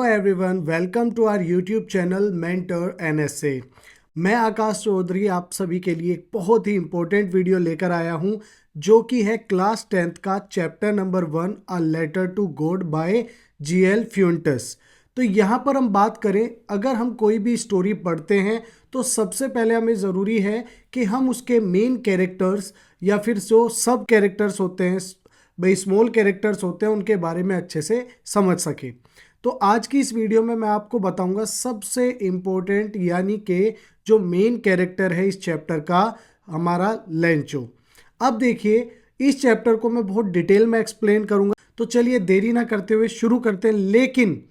Everyone, welcome to our YouTube channel mentor NSA. मैं आकाश चौधरी आप सभी के लिए एक बहुत ही इंपॉर्टेंट वीडियो लेकर आया हूं, जो कि है क्लास 10th का chapter number 1 a letter to God by G L Fuentes. तो यहाँ पर हम बात करें, अगर हम कोई भी स्टोरी पढ़ते हैं तो सबसे पहले हमें ज़रूरी है कि हम उसके मेन कैरेक्टर्स या फिर जो सब कैरेक्टर्स होते हैं, भाई स्मॉल कैरेक्टर्स होते हैं, उनके बारे में अच्छे से समझ सके। तो आज की इस वीडियो में मैं आपको बताऊंगा सबसे इम्पोर्टेंट यानी कि जो मेन कैरेक्टर है इस चैप्टर का, हमारा लेंचो। अब देखिए, इस चैप्टर को मैं बहुत डिटेल में एक्सप्लेन करूंगा, तो चलिए देरी ना करते हुए शुरू करते हैं। लेकिन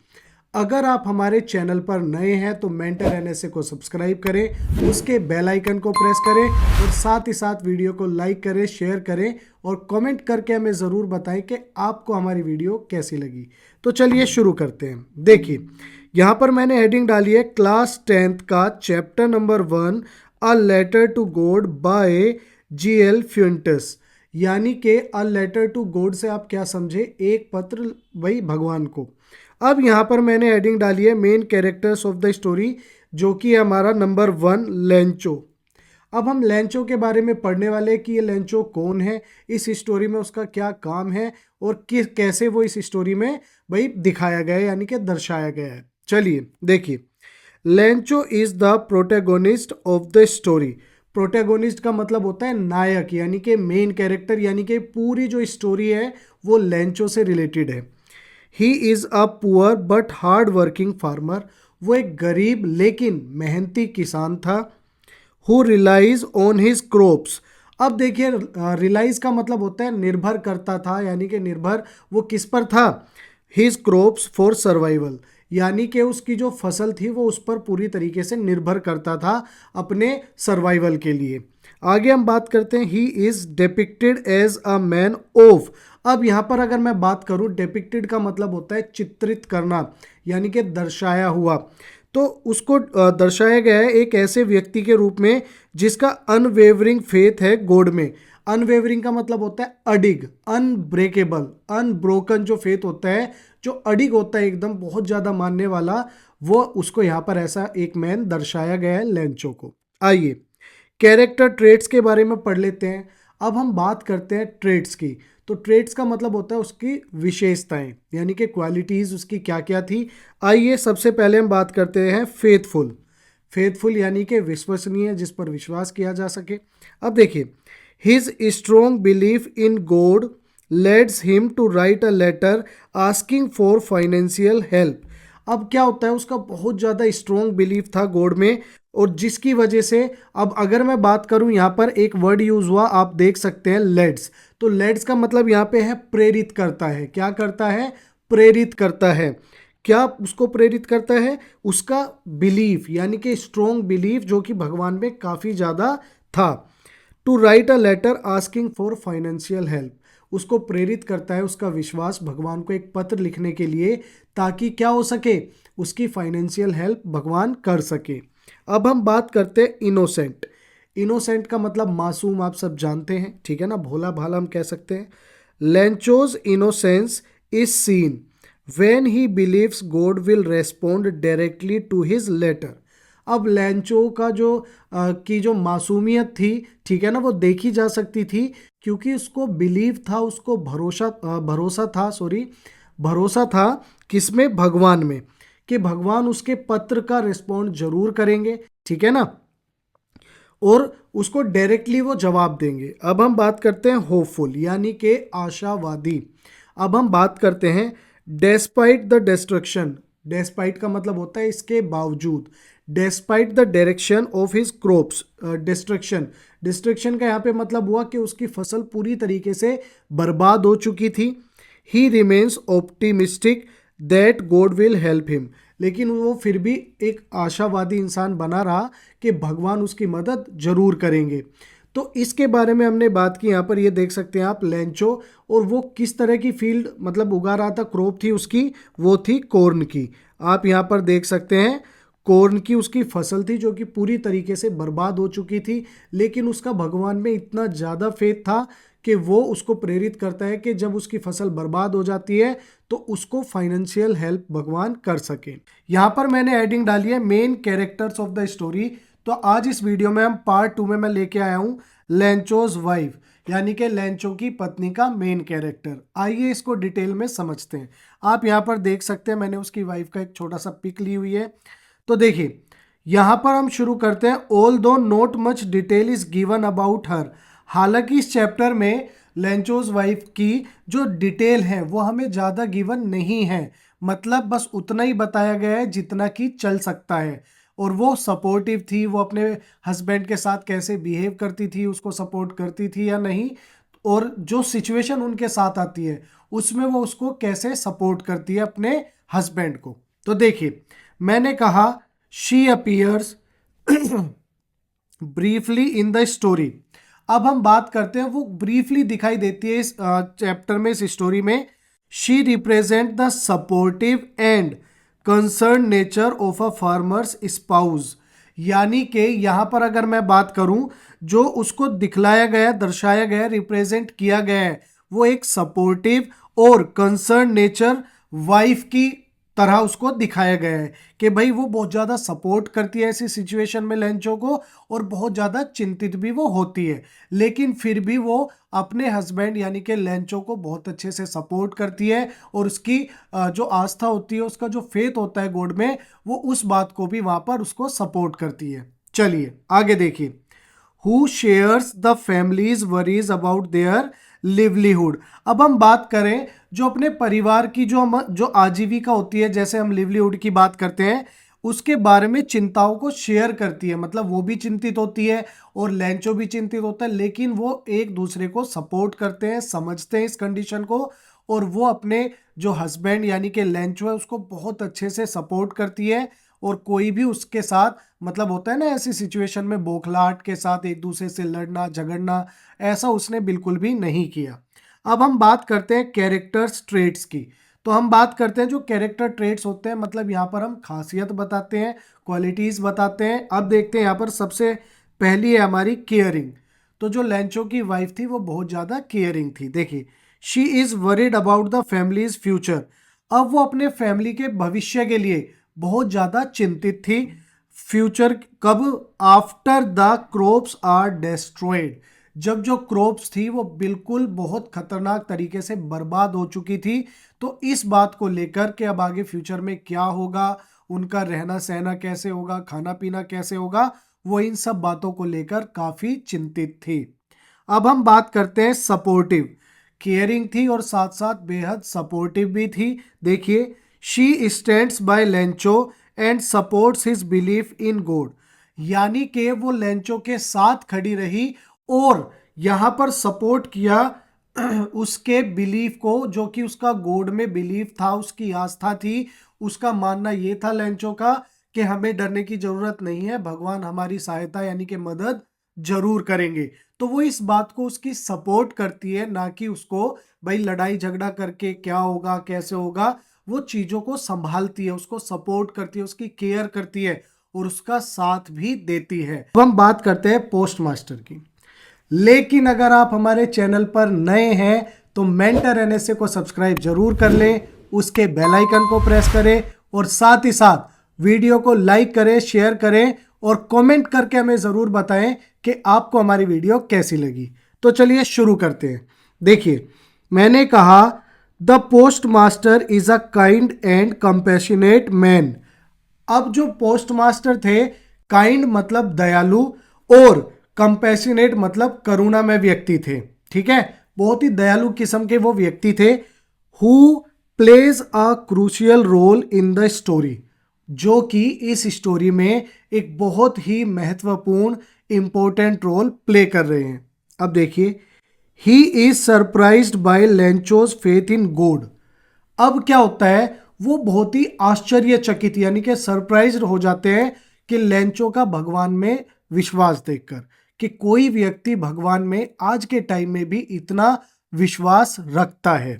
अगर आप हमारे चैनल पर नए हैं तो मेंटर एनएसए को सब्सक्राइब करें, उसके बेल आइकन को प्रेस करें और साथ ही साथ वीडियो को लाइक करें, शेयर करें और कमेंट करके हमें ज़रूर बताएं कि आपको हमारी वीडियो कैसी लगी। तो चलिए शुरू करते हैं। देखिए, यहाँ पर मैंने हेडिंग डाली है क्लास 10th का chapter number 1 a letter to God by G L Fuentes. यानी कि अ लेटर टू गॉड से आप क्या समझे, एक पत्र वही भगवान को। अब यहाँ पर मैंने हेडिंग डाली है main characters of the story, जो कि है हमारा नंबर 1 लेंचो। अब हम लेंचो के बारे में पढ़ने वाले हैं कि ये लेंचो कौन है, इस स्टोरी में उसका क्या काम है और किस कैसे वो इस स्टोरी में भाई दिखाया गया है, यानी कि दर्शाया गया है। चलिए देखिए, Lencho is the protagonist of the story. Protagonist का मतलब होता है नायक, यानी कि मेन कैरेक्टर, यानी कि पूरी जो स्टोरी है वो लेंचो से रिलेटेड है। He is a poor but hard working farmer. वो एक गरीब लेकिन मेहनती किसान था। Who relies on his crops. अब देखिए, रिलाइज का मतलब होता है निर्भर करता था, यानी कि निर्भर वो किस पर था, हिज क्रॉप्स फॉर सर्वाइवल। यानी कि उसकी जो फसल थी वो उस पर पूरी तरीके से निर्भर करता था अपने सर्वाइवल के लिए। आगे हम बात करते हैं, he is depicted as a man of. अब यहाँ पर अगर मैं बात करूँ, डिपिक्टेड का मतलब होता है चित्रित करना, यानी कि दर्शाया हुआ। तो उसको दर्शाया गया है एक ऐसे व्यक्ति के रूप में जिसका अनवेवरिंग फेथ है गॉड में। अनवेवरिंग का मतलब होता है अडिग, अनब्रेकेबल, अनब्रोकन जो फेथ होता है, जो अडिग होता है एकदम बहुत ज़्यादा मानने वाला, वो उसको यहाँ पर ऐसा एक मैन दर्शाया गया है लेंचो को। आइए कैरेक्टर ट्रेट्स के बारे में पढ़ लेते हैं। अब हम बात करते हैं ट्रेट्स की। तो ट्रेट्स का मतलब होता है उसकी विशेषताएं, यानी कि क्वालिटीज़ उसकी क्या क्या थी। आइए सबसे पहले हम बात करते हैं फेथफुल। फेथफुल यानी कि विश्वसनीय, जिस पर विश्वास किया जा सके। अब देखिए, his strong belief in God leads him to write a letter asking for financial help. अब क्या होता है, उसका बहुत ज़्यादा स्ट्रॉन्ग बिलीफ था गॉड में, और जिसकी वजह से, अब अगर मैं बात करूं, यहाँ पर एक वर्ड यूज हुआ, आप देख सकते हैं लेड्स। तो लेड्स का मतलब यहाँ पे है प्रेरित करता है। क्या करता है? प्रेरित करता है। क्या उसको प्रेरित करता है? उसका बिलीफ, यानी कि स्ट्रॉन्ग बिलीफ जो कि भगवान में काफ़ी ज़्यादा था। To write a letter asking for financial help, उसको प्रेरित करता है उसका विश्वास भगवान को एक पत्र लिखने के लिए, ताकि क्या हो सके, उसकी फाइनेंशियल हेल्प भगवान कर सके। अब हम बात करते हैं इनोसेंट। इनोसेंट का मतलब मासूम, आप सब जानते हैं, ठीक है ना, भोला भाला हम कह सकते हैं। Lencho's innocence is seen when he believes God will respond directly to his letter. अब लेंचो का जो मासूमियत थी, ठीक है ना, वो देखी जा सकती थी क्योंकि उसको बिलीव था, उसको भरोसा था किसमें? भगवान में, कि भगवान उसके पत्र का रिस्पॉन्ड जरूर करेंगे, ठीक है ना, और उसको डायरेक्टली वो जवाब देंगे। अब हम बात करते हैं होपफुल, यानी कि आशावादी। अब हम बात करते हैं डेस्पाइट द डिस्ट्रक्शन। डेस्पाइट का मतलब होता है इसके बावजूद। Despite the direction of his crops, destruction. Destruction का यहाँ पे मतलब हुआ कि उसकी फसल पूरी तरीके से बर्बाद हो चुकी थी। ही remains optimistic that God will help him, लेकिन वो फिर भी एक आशावादी इंसान बना रहा कि भगवान उसकी मदद जरूर करेंगे। तो इसके बारे में हमने बात की। यहाँ पर ये देख सकते हैं आप लेंचो, और वो किस तरह की फील्ड मतलब उगा रहा था, क्रॉप थी उसकी, वो थी कॉर्न की। आप यहाँ पर देख सकते हैं कॉर्न की उसकी फसल थी जो कि पूरी तरीके से बर्बाद हो चुकी थी, लेकिन उसका भगवान में इतना ज़्यादा फेथ था कि वो उसको प्रेरित करता है कि जब उसकी फसल बर्बाद हो जाती है तो उसको फाइनेंशियल हेल्प भगवान कर सके। यहाँ पर मैंने एडिंग डाली है main characters of the story. तो आज इस वीडियो में हम पार्ट 2 में मैं लेके आया हूँ लेंचोज वाइफ, यानी कि लेंचो की पत्नी का मेन कैरेक्टर। आइए इसको डिटेल में समझते हैं। आप यहाँ पर देख सकते हैं मैंने उसकी वाइफ का एक छोटा सा पिक ली हुई है। तो देखिए यहाँ पर हम शुरू करते हैं। ऑल दो not much detail is given about her. हालांकि इस चैप्टर में लेंचोज वाइफ की जो डिटेल है वो हमें ज़्यादा गिवन नहीं है, मतलब बस उतना ही बताया गया है जितना कि चल सकता है। और वो सपोर्टिव थी, वो अपने हस्बैंड के साथ कैसे बिहेव करती थी, उसको सपोर्ट करती थी या नहीं, और जो सिचुएशन उनके साथ आती है उसमें वो उसको कैसे सपोर्ट करती है अपने हस्बैंड को। तो देखिए मैंने कहा she appears briefly in the story. अब हम बात करते हैं वो ब्रीफली दिखाई देती है इस चैप्टर में, इस स्टोरी में। She represent the supportive and concern nature of a farmers spouse. यानी कि यहाँ पर अगर मैं बात करूं, जो उसको दिखलाया गया, दर्शाया गया, रिप्रेजेंट किया गया है, वो एक सपोर्टिव और कंसर्न नेचर वाइफ की तरह उसको दिखाया गया है कि भाई वो बहुत ज़्यादा सपोर्ट करती है ऐसी सिचुएशन में लेंचो को, और बहुत ज़्यादा चिंतित भी वो होती है, लेकिन फिर भी वो अपने हस्बैंड यानी कि लेंचो को बहुत अच्छे से सपोर्ट करती है, और उसकी जो आस्था होती है, उसका जो फेथ होता है गॉड में, वो उस बात को भी वहाँ पर उसको सपोर्ट करती है। चलिए आगे देखिए। Who shares the families worries about their livelihood. अब हम बात करें जो अपने परिवार की जो आजीविका होती है, जैसे हम लिवलीहुड की बात करते हैं, उसके बारे में चिंताओं को शेयर करती है। मतलब वो भी चिंतित होती है और लेंचो भी चिंतित होता है, लेकिन वो एक दूसरे को सपोर्ट करते हैं, समझते हैं इस कंडीशन को, और वो अपने जो हस्बैंड यानी कि लेंचो है उसको बहुत अच्छे से सपोर्ट करती है। और कोई भी उसके साथ, मतलब होता है ना ऐसी सिचुएशन में बौखलाहट के साथ एक दूसरे से लड़ना झगड़ना, ऐसा उसने बिल्कुल भी नहीं किया। अब हम बात करते हैं कैरेक्टर्स ट्रेट्स की। तो हम बात करते हैं जो कैरेक्टर ट्रेट्स होते हैं, मतलब यहाँ पर हम खासियत बताते हैं, क्वालिटीज़ बताते हैं। अब देखते हैं यहाँ पर सबसे पहली है हमारी केयरिंग। तो जो लेंचो की वाइफ थी वो बहुत ज़्यादा केयरिंग थी। देखिए she is worried about the families future. अब वो अपने फैमिली के भविष्य के लिए बहुत ज़्यादा चिंतित थी। फ्यूचर कब? After the crops are destroyed. जब जो क्रॉप्स थी वो बिल्कुल बहुत खतरनाक तरीके से बर्बाद हो चुकी थी। तो इस बात को लेकर के अब आगे फ्यूचर में क्या होगा, उनका रहना सहना कैसे होगा, खाना पीना कैसे होगा, वो इन सब बातों को लेकर काफ़ी चिंतित थी। अब हम बात करते हैं सपोर्टिव। केयरिंग थी और साथ साथ बेहद सपोर्टिव भी थी। देखिए she stands by Lencho and supports his belief in God. यानी कि वो लेंचो के साथ खड़ी रही और यहाँ पर सपोर्ट किया उसके बिलीफ को, जो कि उसका गॉड में बिलीफ था, उसकी आस्था थी। उसका मानना ये था लेंचो का कि हमें डरने की जरूरत नहीं है, भगवान हमारी सहायता यानी कि मदद जरूर करेंगे। तो वो इस बात को उसकी सपोर्ट करती है, ना कि उसको भाई लड़ाई झगड़ा करके क्या होगा कैसे होगा। वो चीज़ों को संभालती है, उसको सपोर्ट करती है, उसकी केयर करती है और उसका साथ भी देती है। अब हम बात करते हैं पोस्ट मास्टर की। लेकिन अगर आप हमारे चैनल पर नए हैं तो मेंटर एनएसए को सब्सक्राइब जरूर कर लें, उसके बेल आइकन को प्रेस करें और साथ ही साथ वीडियो को लाइक करें, शेयर करें और कमेंट करके हमें ज़रूर बताएं कि आपको हमारी वीडियो कैसी लगी। तो चलिए शुरू करते हैं। देखिए मैंने कहा the post master is a kind and compassionate man. अब जो पोस्ट मास्टर थे, काइंड मतलब दयालु और कंपैशनेट मतलब करुणामय व्यक्ति थे। ठीक है, बहुत ही दयालु किस्म के वो व्यक्ति थे। Who plays a crucial role in the story, जो कि इस स्टोरी में एक बहुत ही महत्वपूर्ण इंपॉर्टेंट रोल प्ले कर रहे हैं। अब देखिए he is surprised bye Lencho's faith in God. अब क्या होता है, वो बहुत ही आश्चर्यचकित यानी कि सरप्राइज हो जाते हैं कि लेंचो का भगवान में विश्वास देखकर, कि कोई व्यक्ति भगवान में आज के टाइम में भी इतना विश्वास रखता है।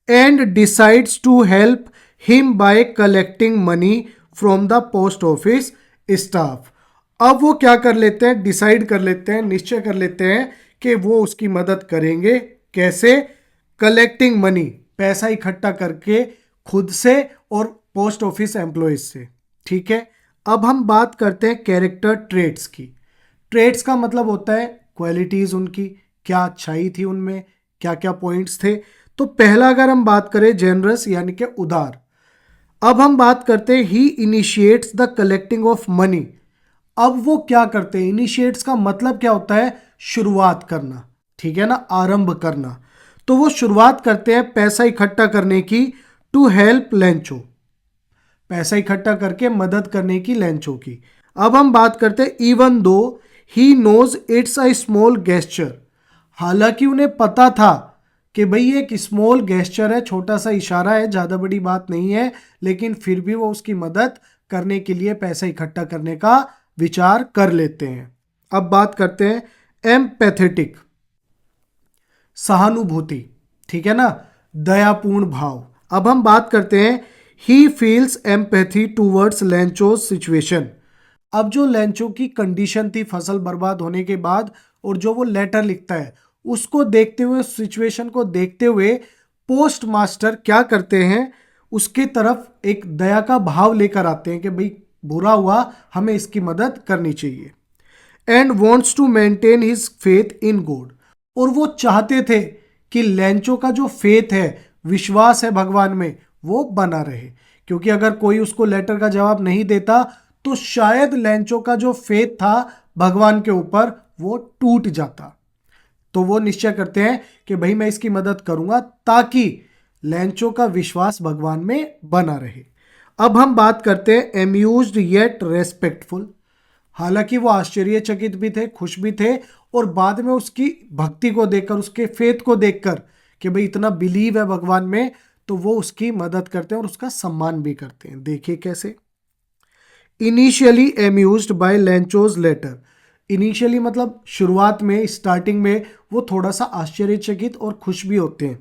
And decides to help him by collecting money from the post office staff. अब वो क्या कर लेते हैं, डिसाइड कर लेते हैं, निश्चय कर लेते हैं कि वो उसकी मदद करेंगे। कैसे? कलेक्टिंग मनी, पैसा इकट्ठा करके खुद से और पोस्ट ऑफिस एम्प्लॉयज से। ठीक है, अब हम बात करते हैं कैरेक्टर ट्रेट्स की। ट्रेट्स का मतलब होता है क्वालिटीज उनकी, क्या अच्छाई थी उनमें, क्या क्या पॉइंट्स थे। तो पहला अगर हम बात करें जेनरस यानी कि उदार। अब हम बात करते हैं he initiates the collecting of money. अब वो क्या करते हैं? इनिशिएट्स का मतलब क्या होता है? शुरुआत करना, ठीक है ना, आरंभ करना। तो वो शुरुआत करते हैं पैसा इकट्ठा करने की, टू हेल्प लेंचो, पैसा इकट्ठा करके मदद करने की लेंचो की। अब हम बात करते हैं even though he knows it's a small gesture. हालांकि उन्हें पता था कि भाई ये एक स्मॉल गेस्चर है, छोटा सा इशारा है, ज़्यादा बड़ी बात नहीं है, लेकिन फिर भी वो उसकी मदद करने के लिए पैसा इकट्ठा करने का विचार कर लेते हैं। अब बात करते हैं एम्पैथेटिक, सहानुभूति, ठीक है ना, दयापूर्ण भाव। अब हम बात करते हैं he feels empathy towards Lencho's situation. अब जो लेंचो की कंडीशन थी फसल बर्बाद होने के बाद, और जो वो लेटर लिखता है उसको देखते हुए, सिचुएशन को देखते हुए पोस्ट मास्टर क्या करते हैं, उसके तरफ एक दया का भाव लेकर आते हैं कि भाई बुरा हुआ, हमें इसकी मदद करनी चाहिए। And wants to maintain his faith in God. और वो चाहते थे कि लेंचो का जो फेथ है, विश्वास है भगवान में, वो बना रहे। क्योंकि अगर कोई उसको लेटर का जवाब नहीं देता तो शायद लेंचो का जो फेथ था भगवान के ऊपर वो टूट जाता। तो वो निश्चय करते हैं कि भाई मैं इसकी मदद करूंगा ताकि लेंचो का विश्वास भगवान में बना रहे। अब हम बात करते हैं एम्यूज्ड येट रेस्पेक्टफुल। हालांकि वो आश्चर्यचकित भी थे, खुश भी थे, और बाद में उसकी भक्ति को देखकर, उसके फेथ को देखकर कि भाई इतना बिलीव है भगवान में, तो वो उसकी मदद करते हैं और उसका सम्मान भी करते हैं। देखिए कैसे। Initially amused by Lencho's letter. Initially मतलब शुरुआत में, स्टार्टिंग में वो थोड़ा सा आश्चर्यचकित और खुश भी होते हैं।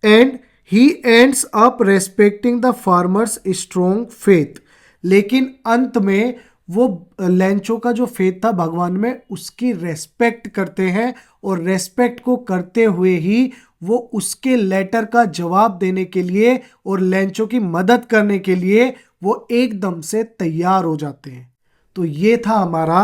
And he ends up respecting the farmers strong faith. लेकिन अंत में वो लेंचो का जो फेथ था भगवान में, उसकी रेस्पेक्ट करते हैं, और रेस्पेक्ट को करते हुए ही वो उसके लेटर का जवाब देने के लिए और लेंचो की मदद करने के लिए वो एकदम से तैयार हो जाते हैं। तो ये था हमारा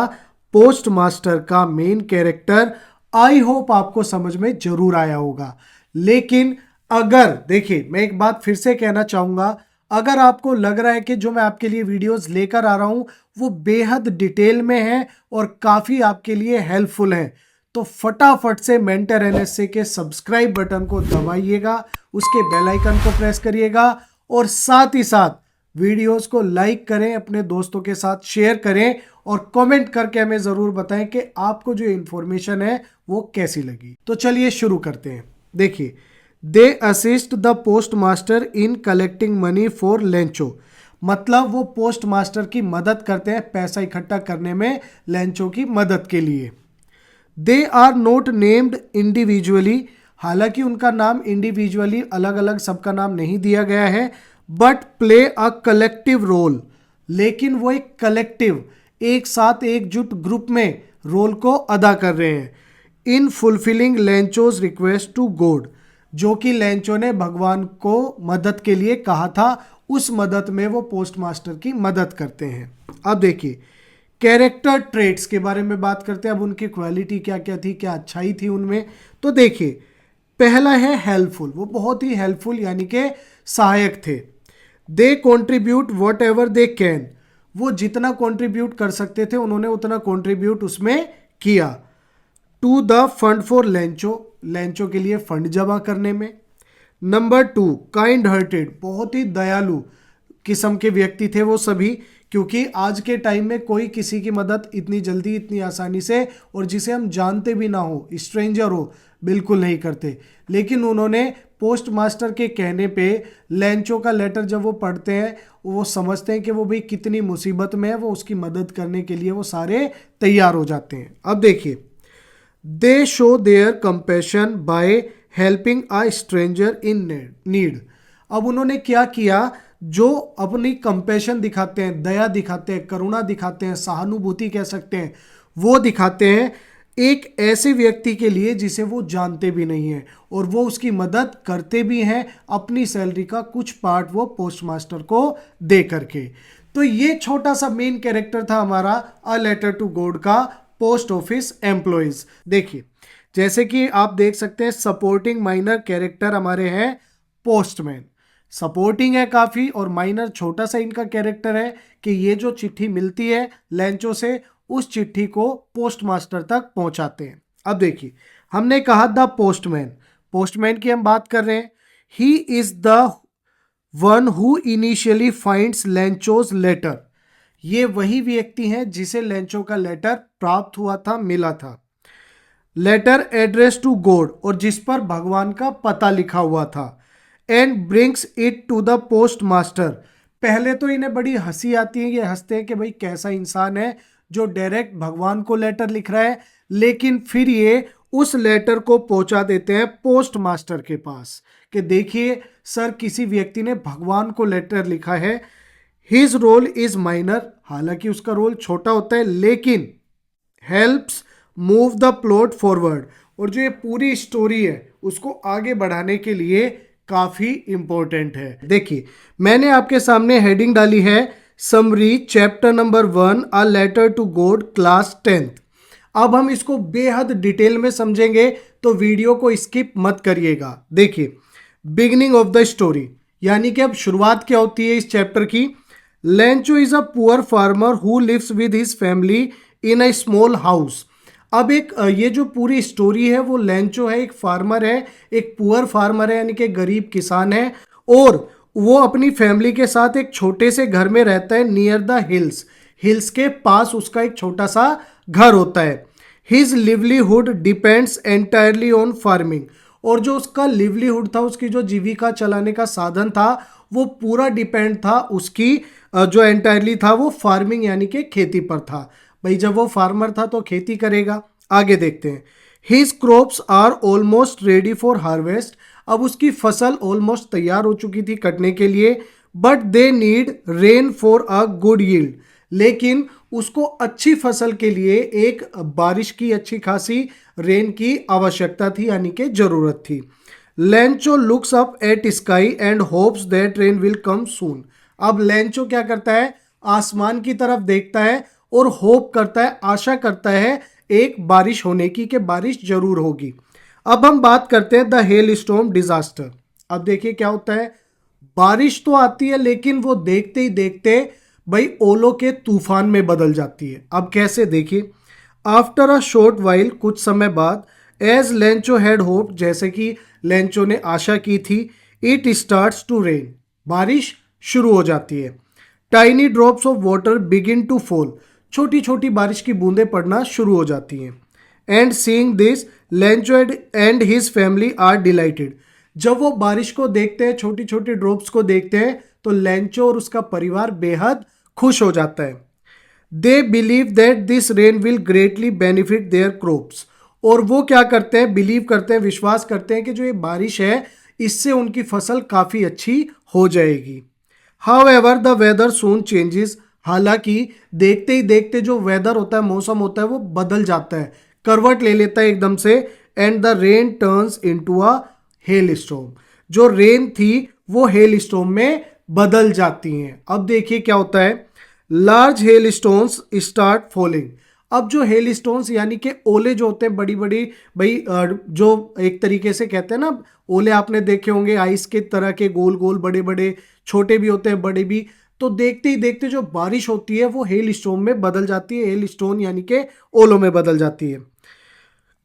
पोस्ट मास्टर का मेन कैरेक्टर। आई होप आपको समझ में जरूर आया होगा। लेकिन अगर, देखिए मैं एक बात फिर से कहना चाहूंगा, अगर आपको लग रहा है कि जो मैं आपके लिए वीडियोस लेकर आ रहा हूं वो बेहद डिटेल में है और काफी आपके लिए हेल्पफुल है, तो फटाफट से मेंटर एनएसए के सब्सक्राइब बटन को दबाइएगा, उसके बेल आइकन को प्रेस करिएगा, और साथ ही साथ वीडियोस को लाइक करें, अपने दोस्तों के साथ शेयर करें, और कमेंट करके हमें ज़रूर बताएं कि आपको जो इन्फॉर्मेशन है वो कैसी लगी। तो चलिए शुरू करते हैं। देखिए, they assist the post master in collecting money for Lencho. मतलब वो पोस्ट मास्टर की मदद करते हैं पैसा इकट्ठा करने में, लेंचो की मदद के लिए। They are not named individually. हालांकि उनका नाम इंडिविजुअली अलग अलग सबका नाम नहीं दिया गया है, but play a collective role. लेकिन वो एक कलेक्टिव, एक साथ एकजुट ग्रुप में रोल को अदा कर रहे हैं। In fulfilling Lencho's request to God. जो कि लेंचो ने भगवान को मदद के लिए कहा था, उस मदद में वो पोस्ट मास्टर की मदद करते हैं। अब देखिए, कैरेक्टर ट्रेट्स के बारे में बात करते हैं। अब उनकी क्वालिटी क्या क्या थी, क्या अच्छाई थी उनमें। तो देखिए, पहला है हेल्पफुल। वो बहुत ही हेल्पफुल यानी कि सहायक थे। दे contribute what ever they can. वो जितना कॉन्ट्रीब्यूट कर सकते थे उन्होंने उतना कॉन्ट्रीब्यूट उसमें किया। To the fund for Lencho, Lencho के लिए फंड जमा करने में। नंबर 2, काइंड हार्टेड, बहुत ही दयालु किस्म के व्यक्ति थे वो सभी, क्योंकि आज के टाइम में कोई किसी की मदद इतनी जल्दी, इतनी आसानी से, और जिसे हम जानते भी ना हो, स्ट्रेंजर हो, बिल्कुल नहीं करते। लेकिन उन्होंने पोस्ट मास्टर के कहने पे लेंचो का लेटर जब वो पढ़ते हैं, वो समझते हैं कि वो भाई कितनी मुसीबत में है, वो उसकी मदद करने के लिए वो सारे तैयार हो जाते हैं। अब देखिए, दे show their compassion by helping a stranger in need. अब उन्होंने क्या किया, जो अपनी कंपैशन दिखाते हैं, दया दिखाते हैं, करुणा दिखाते हैं, सहानुभूति कह सकते हैं, वो दिखाते हैं एक ऐसे व्यक्ति के लिए जिसे वो जानते भी नहीं है और वो उसकी मदद करते भी हैं अपनी सैलरी का कुछ पार्ट वो पोस्ट मास्टर को दे करके। तो ये छोटा सा मेन कैरेक्टर था हमारा अ लेटर टू गॉड का पोस्ट ऑफिस एम्प्लॉयज। देखिए जैसे कि आप देख सकते हैं सपोर्टिंग माइनर कैरेक्टर हमारे हैं पोस्टमैन। सपोर्टिंग है काफ़ी और माइनर छोटा सा इनका कैरेक्टर है कि ये जो चिट्ठी मिलती है लेंचो से उस चिट्ठी को पोस्ट मास्टर तक पहुंचाते हैं। अब देखिए हमने कहा द पोस्टमैन, पोस्टमैन की हम बात कर रहे हैं। He is the one who initially finds Lencho's letter. ये वही व्यक्ति है जिसे लेंचो का लेटर प्राप्त हुआ था, मिला था। लेटर एड्रेस टू गॉड, और जिस पर भगवान का पता लिखा हुआ था। And brings it to the post master. पहले तो इन्हें बड़ी हंसी आती है, ये हंसते हैं कि भाई कैसा इंसान है जो डायरेक्ट भगवान को लेटर लिख रहा है, लेकिन फिर ये उस लेटर को पहुंचा देते हैं पोस्ट मास्टर के पास कि देखिए सर किसी व्यक्ति ने भगवान को लेटर लिखा है। हिज रोल इज माइनर, हालांकि उसका रोल छोटा होता है लेकिन helps move the plot forward, और जो ये पूरी स्टोरी है उसको आगे बढ़ाने के लिए काफी इंपॉर्टेंट है। देखिए मैंने आपके सामने हेडिंग डाली है summary chapter number 1 a letter to God class 10th। अब हम इसको बेहद डिटेल में समझेंगे तो वीडियो को स्किप मत करिएगा। देखिए बिगिनिंग ऑफ द स्टोरी, यानी कि अब शुरुआत क्या होती है इस चैप्टर की। Lencho is a poor farmer who lives with his family in a small house. अब एक ये जो पूरी स्टोरी है वो लेंचो है, एक फार्मर है, एक पुअर फार्मर है यानी कि गरीब किसान है, और वो अपनी फैमिली के साथ एक छोटे से घर में रहता है नियर द हिल्स। हिल्स के पास उसका एक छोटा सा घर होता है। His livelihood depends entirely on farming, और जो उसका लिवलीहुड था, उसकी जो जीविका चलाने का साधन था, वो पूरा डिपेंड था उसकी जो एंटायरली था वो फार्मिंग यानी कि खेती पर था। भाई जब वो फार्मर था तो खेती करेगा। आगे देखते हैं। His crops are almost ready for harvest. अब उसकी फसल ऑलमोस्ट तैयार हो चुकी थी कटने के लिए। But they need rain for a good yield, लेकिन उसको अच्छी फसल के लिए एक बारिश की अच्छी खासी रेन की आवश्यकता थी यानी कि जरूरत थी। Lencho looks up at sky and hopes that rain will come soon. अब लेंचो क्या करता है, आसमान की तरफ देखता है और होप करता है, आशा करता है एक बारिश होने की, कि बारिश जरूर होगी। अब हम बात करते हैं द हेल स्टॉर्म डिजास्टर। अब देखिए क्या होता है, बारिश तो आती है लेकिन वो देखते ही देखते भाई ओलों के तूफान में बदल जाती है। अब कैसे, देखिए आफ्टर अ शॉर्ट वाइल, कुछ समय बाद, एज लेंचो हैड होप, जैसे कि लेंचो ने आशा की थी, इट स्टार्ट्स टू रेन, बारिश शुरू हो जाती है। Tiny drops of water begin to fall, छोटी छोटी बारिश की बूंदें पड़ना शुरू हो जाती हैं। And seeing this Lencho and his family are delighted. जब वो बारिश को देखते हैं, छोटी छोटी ड्रॉप्स को देखते हैं, तो लेंचो और उसका परिवार बेहद खुश हो जाता है। They believe that this rain will greatly benefit there crops, और वो क्या करते हैं, बिलीव करते हैं, विश्वास करते हैं कि जो ये बारिश है इससे उनकी फसल काफ़ी अच्छी हो जाएगी। However the weather soon changes, हालांकि देखते ही देखते जो वेदर होता है, मौसम होता है, वो बदल जाता है, करवट ले लेता है एकदम से। And the rain turns into a hello storm, जो रेन थी वो हेल स्टॉर्म में बदल जाती हैं। अब देखिए क्या होता है, large hail stones start falling. अब जो हेल स्टोन्स यानी कि ओले जो होते हैं बड़ी बड़ी, भाई जो एक तरीके से कहते हैं ना, ओले आपने देखे होंगे आइस के तरह के, गोल गोल बड़े बड़े, छोटे भी होते हैं बड़े भी। तो देखते ही देखते जो बारिश होती है वो हेल स्टोन में बदल जाती है, हेल स्टोन यानी कि ओलों में बदल जाती है।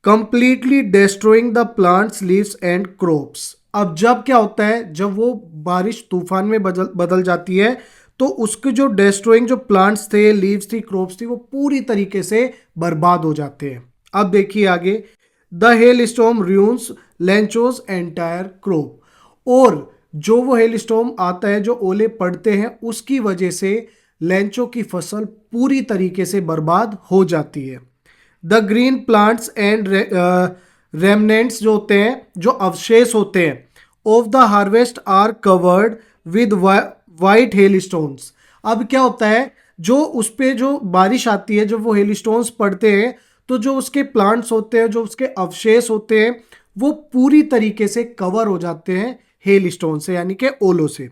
Completely destroying the plants leaves and crops. अब जब क्या होता है, जब वो बारिश तूफान में बदल जाती है तो उसके जो डिस्ट्रॉइंग जो प्लांट्स थे, लीव्स थी, क्रॉप्स थी, वो पूरी तरीके से बर्बाद हो जाते हैं। अब देखिए आगे, the hell storm ruins Lencho's entire crop, और जो वो हेल स्टॉर्म आता है, जो ओले पड़ते हैं, उसकी वजह से लेंचो की फसल पूरी तरीके से बर्बाद हो जाती है। The green plants and remnants जो होते हैं, जो अवशेष होते हैं, of the harvest are covered with white hailstones. अब क्या होता है, जो उस पे जो बारिश आती है, जब वो हेल स्टोन्स पड़ते हैं तो जो उसके प्लांट्स होते हैं, जो उसके अवशेष होते हैं, वो पूरी तरीके से कवर हो जाते हैं हेल स्टोन से, यानी कि ओलों से।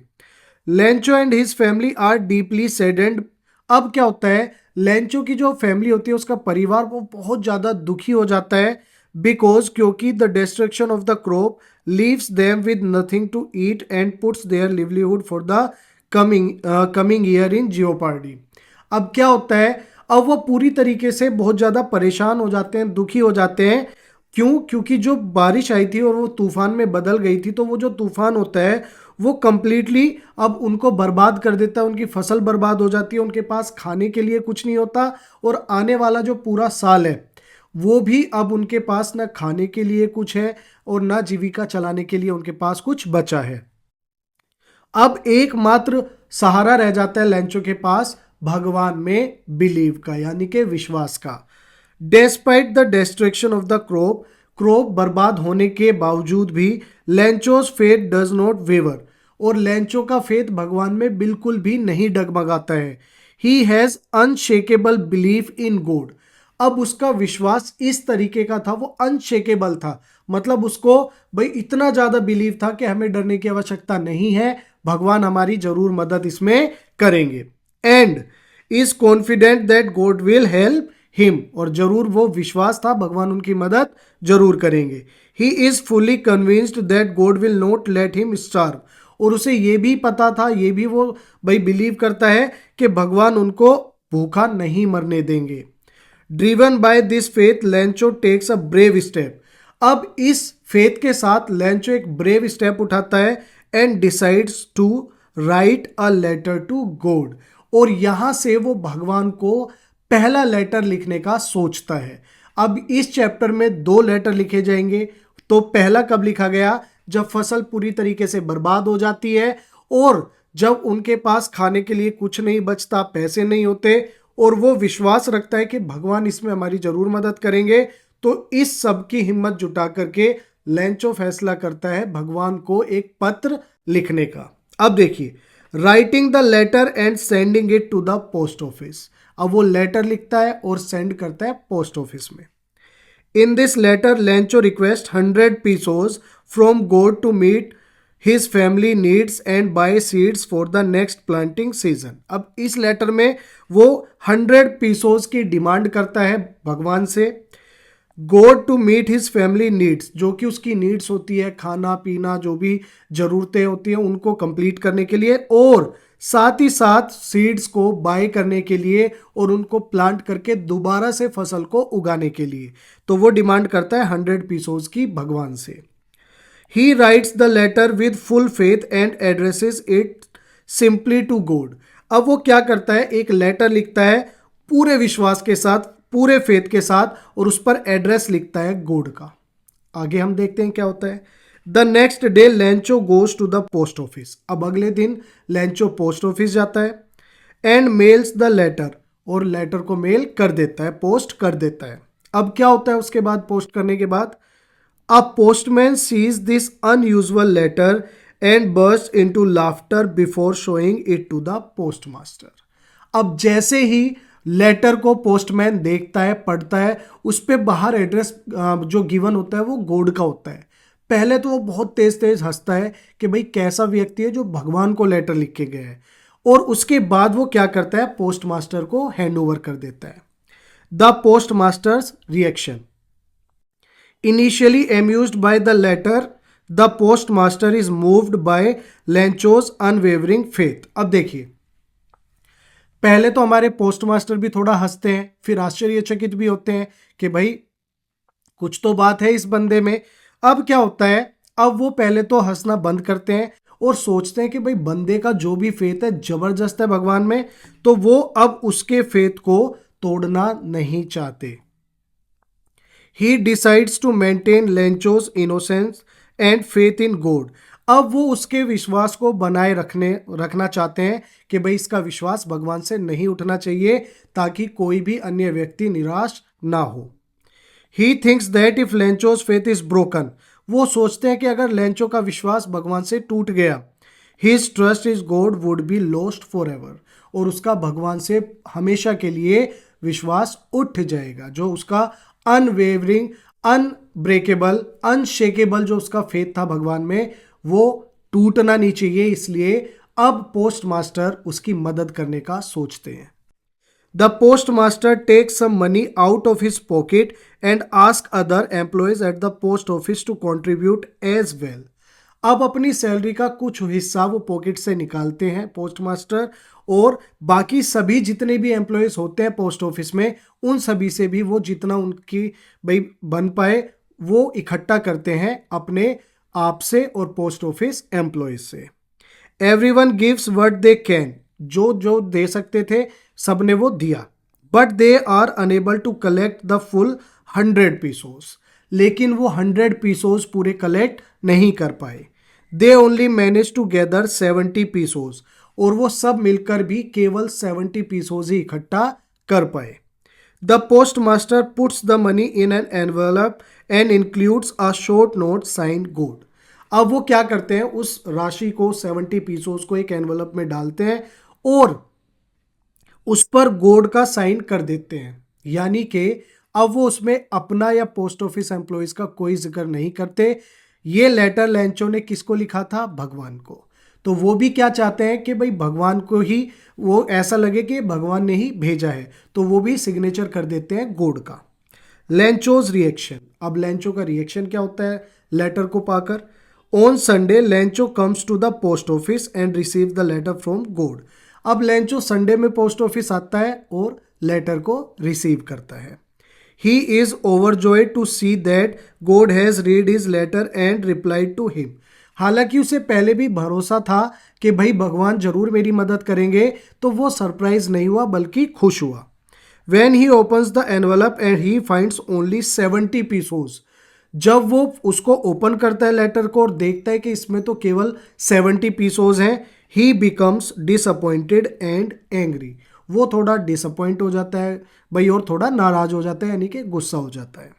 Lencho and his family are deeply saddened. अब क्या होता है, लेंचो की जो फैमिली होती है, उसका परिवार, वो बहुत ज्यादा दुखी हो जाता है, बिकॉज क्योंकि the destruction of the crop leaves them with nothing to eat and puts their livelihood for the coming year in jeopardy. अब क्या होता है, अब वो पूरी तरीके से बहुत ज़्यादा परेशान हो जाते हैं, दुखी हो जाते हैं। क्यों? क्योंकि जो बारिश आई थी और वो तूफान में बदल गई थी, तो वो जो तूफान होता है वो कंप्लीटली अब उनको बर्बाद कर देता है, उनकी फसल बर्बाद हो जाती है, उनके पास खाने के लिए कुछ नहीं होता, और आने वाला जो पूरा साल है वो भी अब उनके पास ना खाने के लिए कुछ है और ना जीविका चलाने के लिए उनके पास कुछ बचा है। अब एकमात्र सहारा रह जाता है लेंचो के पास भगवान में बिलीव का, यानी कि विश्वास का। Despite the destruction of the crop बर्बाद होने के बावजूद भी लेंचोस फेथ डज नॉट वेवर, और लेंचो का फेथ भगवान में बिल्कुल भी नहीं डगमगाता है। He has unshakeable belief in God. अब उसका विश्वास इस तरीके का था, वो अनशेकेबल था, मतलब उसको भाई इतना ज्यादा बिलीव था कि हमें डरने की आवश्यकता नहीं है, भगवान हमारी जरूर मदद इसमें करेंगे। And is confident that God will help him, और जरूर वो विश्वास था भगवान उनकी मदद जरूर करेंगे। He is fully convinced that God will not let him starve, और उसे ये भी पता था, ये भी वो भाई बिलीव करता है कि भगवान उनको भूखा नहीं मरने देंगे। Driven by this faith Lencho takes a brave step. अब इस फेथ के साथ लेंचो एक ब्रेव स्टेप उठाता है and decides to write a letter to God, और यहां से वो भगवान को पहला लेटर लिखने का सोचता है। अब इस चैप्टर में 2 लेटर लिखे जाएंगे। तो पहला कब लिखा गया, जब फसल पूरी तरीके से बर्बाद हो जाती है और जब उनके पास खाने के लिए कुछ नहीं बचता, पैसे नहीं होते, और वो विश्वास रखता है कि भगवान इसमें हमारी जरूर मदद करेंगे। तो इस सब की हिम्मत जुटा करके लेंचो फैसला करता है भगवान को एक पत्र लिखने का। अब देखिए, writing the letter and sending it to the post office. अब वो लेटर लिखता है और सेंड करता है पोस्ट ऑफिस में। In this letter Lencho request 100 pesos from God to meet his family needs and buy seeds for the next planting season. अब इस लेटर में वो 100 pesos की डिमांड करता है भगवान से, God to meet his family needs, जो कि उसकी नीड्स होती है, खाना पीना, जो भी जरूरतें होती हैं उनको कंप्लीट करने के लिए, और साथ ही साथ सीड्स को बाय करने के लिए और उनको प्लांट करके दोबारा से फसल को उगाने के लिए। तो वो डिमांड करता है 100 pesos की भगवान से। He writes the letter with full faith and addresses it simply to God. अब वो क्या करता है, एक लेटर लिखता है पूरे विश्वास के साथ, पूरे फेथ के साथ, और उस पर एड्रेस लिखता है गॉड का। आगे हम देखते हैं क्या होता है। The next day Lencho goes to the post office. अब अगले दिन लेंचो पोस्ट ऑफिस जाता है एंड मेल्स द लेटर, और लेटर को मेल कर देता है, पोस्ट कर देता है। अब क्या होता है उसके बाद, पोस्ट करने के बाद, a postman sees this unusual letter and burst into laughter before showing it to the post master. अब जैसे ही लेटर को पोस्टमैन देखता है, पढ़ता है, उस पर बाहर एड्रेस जो गिवन होता है वो गॉड का होता है। पहले तो वो बहुत तेज तेज हंसता है कि भाई कैसा व्यक्ति है जो भगवान को लेटर लिख के गया है, और उसके बाद वो क्या करता है, पोस्ट मास्टर को हैंड ओवर कर देता है। The post master's reaction. Initially amused by the letter, the post master is moved by Lencho's unwavering faith. अब देखिए, पहले तो हमारे पोस्ट मास्टर भी थोड़ा हंसते हैं, फिर आश्चर्यचकित भी होते हैं कि भाई कुछ तो बात है इस बंदे में। अब क्या होता है, अब वो पहले तो हंसना बंद करते हैं और सोचते हैं कि भाई बंदे का जो भी फेथ है जबरदस्त है भगवान में, तो वो अब उसके फेथ को तोड़ना नहीं चाहते। He decides to maintain Lencho's innocence and faith in God. अब वो उसके विश्वास को बनाए रखना चाहते हैं कि भाई इसका विश्वास भगवान से नहीं उठना चाहिए, ताकि कोई भी अन्य व्यक्ति निराश ना हो। He thinks that if Lencho's faith is broken, वो सोचते हैं कि अगर लेंचो का विश्वास भगवान से टूट गया, his trust is God would be lost for ever, और उसका भगवान से हमेशा के लिए विश्वास उठ जाएगा। जो उसका अनवेवरिंग, अनब्रेकेबल, अनशेकेबल जो उसका फेथ था भगवान में, वो टूटना नहीं चाहिए। इसलिए अब पोस्ट मास्टर उसकी मदद करने का सोचते हैं। The postmaster takes some money out of his pocket and asks other employees at the post office to contribute as well. अब अपनी सैलरी का कुछ हिस्सा वो पॉकेट से निकालते हैं पोस्टमास्टर, और बाकी सभी जितने भी एम्प्लॉयज होते हैं पोस्ट ऑफिस में, उन सभी से भी वो जितना उनकी भाई बन पाए वो इकट्ठा करते हैं अपने आप से और पोस्ट ऑफिस एम्प्लॉयज से। Everyone gives what they can, जो जो दे सकते थे सबने वो दिया। But they are unable to collect the full 100 pesos, लेकिन वो 100 पीसोस पूरे कलेक्ट नहीं कर पाए। They only manage to gather 70 pesos, और वो सब मिलकर भी केवल 70 पीसोस ही इकट्ठा कर पाए। The post master puts the money in an envelope and includes a short note sign God. अब वो क्या करते हैं, उस राशि को 70 पीसोस को एक एनवेलप में डालते हैं और उस पर गोड का साइन कर देते हैं। यानी कि अब वो उसमें अपना या पोस्ट ऑफिस एम्प्लॉयज का कोई जिक्र नहीं करते। ये लेटर लेंचो ने किसको लिखा था, भगवान को। तो वो भी क्या चाहते हैं कि भाई भगवान को ही वो ऐसा लगे कि भगवान ने ही भेजा है, तो वो भी सिग्नेचर कर देते हैं गोड का। लेंचोज रिएक्शन, अब लेंचो का रिएक्शन क्या होता है लेटर को पाकर। On Sunday Lencho comes to the post office and receive the letter from God. अब लेंचो संडे में पोस्ट ऑफिस आता है और लेटर को रिसीव करता है। He is overjoyed to see that God has read his letter and replied to him. हालांकि उसे पहले भी भरोसा था कि भाई भगवान जरूर मेरी मदद करेंगे, तो वो सरप्राइज नहीं हुआ बल्कि खुश हुआ। When he opens the envelope and he finds only 70 pesos, जब वो उसको ओपन करता है लेटर को और देखता है कि इसमें तो केवल 70 पीसोज हैं, he becomes disappointed and angry। वो थोड़ा डिसअपॉइंट हो जाता है भाई और थोड़ा नाराज हो जाता है, यानी कि गुस्सा हो जाता है।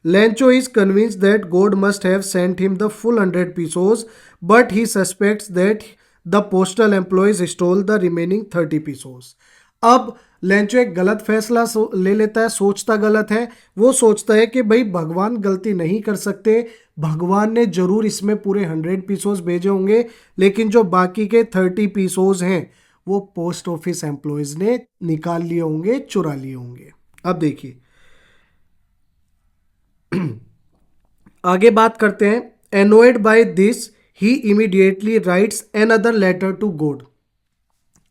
Lencho is convinced that God must have sent him the full 100 pesos, but he suspects that the postal employees stole the remaining 30 pesos। अब लेंचो एक गलत फैसला ले लेता है, सोचता गलत है। वो सोचता है कि भाई भगवान गलती नहीं कर सकते, भगवान ने जरूर इसमें पूरे 100 पीसोस भेजे होंगे, लेकिन जो बाकी के 30 पीसोस हैं वो पोस्ट ऑफिस एम्प्लॉयज ने निकाल लिए होंगे, चुरा लिए होंगे। अब देखिए आगे बात करते हैं। Annoyed by this he immediately writes another letter to God.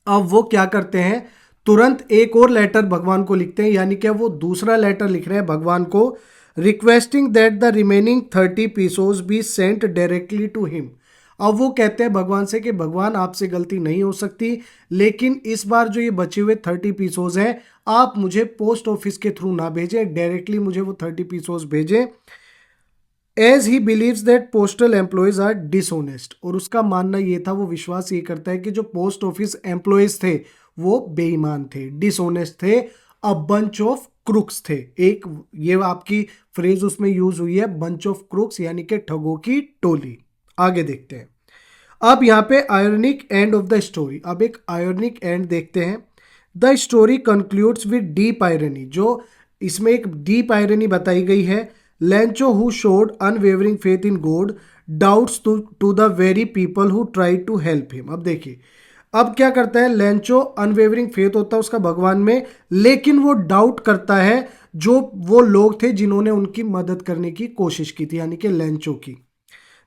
अब वो क्या करते हैं, तुरंत एक और लेटर भगवान को लिखते हैं, यानी कि वो दूसरा लेटर लिख रहे हैं भगवान को, requesting that the remaining 30 pesos be sent directly to him. अब वो कहते हैं भगवान से कि भगवान आपसे गलती नहीं हो सकती, लेकिन इस बार जो ये बचे हुए 30 पीसोस हैं आप मुझे पोस्ट ऑफिस के थ्रू ना भेजें, डायरेक्टली मुझे वो 30 पीसोस भेजें। As he believes that postal employees are dishonest, और उसका मानना ये था, वो विश्वास ये करता है कि जो पोस्ट ऑफिस एम्प्लॉयज थे वो बेईमान थे, डिसऑनेस्ट थे, अ बंच ऑफ क्रुक्स थे। एक ये आपकी फ्रेज उसमें यूज हुई है, बंच ऑफ क्रुक्स, यानी कि ठगों की टोली। आगे देखते हैं। अब यहाँ पे ironic end of the story, अब एक आयरनिक एंड देखते हैं। The story concludes with deep irony, जो इसमें एक डीप आयरनी बताई गई है। Lencho who showed unwavering faith in God doubts to the very people who try to help him. अब देखिए अब क्या करता है लेंचो, अनवेवरिंग फेथ होता है उसका भगवान में, लेकिन वो डाउट करता है जो वो लोग थे जिन्होंने उनकी मदद करने की कोशिश की थी, यानी कि लेंचो की।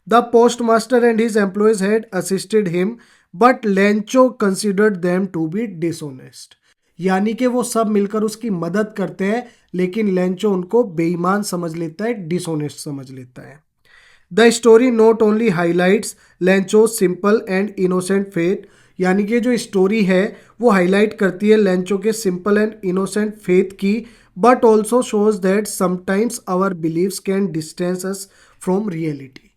The post master and his employees had assisted him but Lencho considered them to be dishonest, यानी कि वो सब मिलकर उसकी मदद करते हैं, लेकिन लेंचो उनको बेईमान समझ लेता है, डिसऑनेस्ट समझ लेता है। The story not only highlights Lencho simple and innocent faith, यानी कि जो स्टोरी है वो हाईलाइट करती है लेंचो के सिंपल एंड इनोसेंट फेथ की, but also shows that sometimes our beliefs can distance us from reality.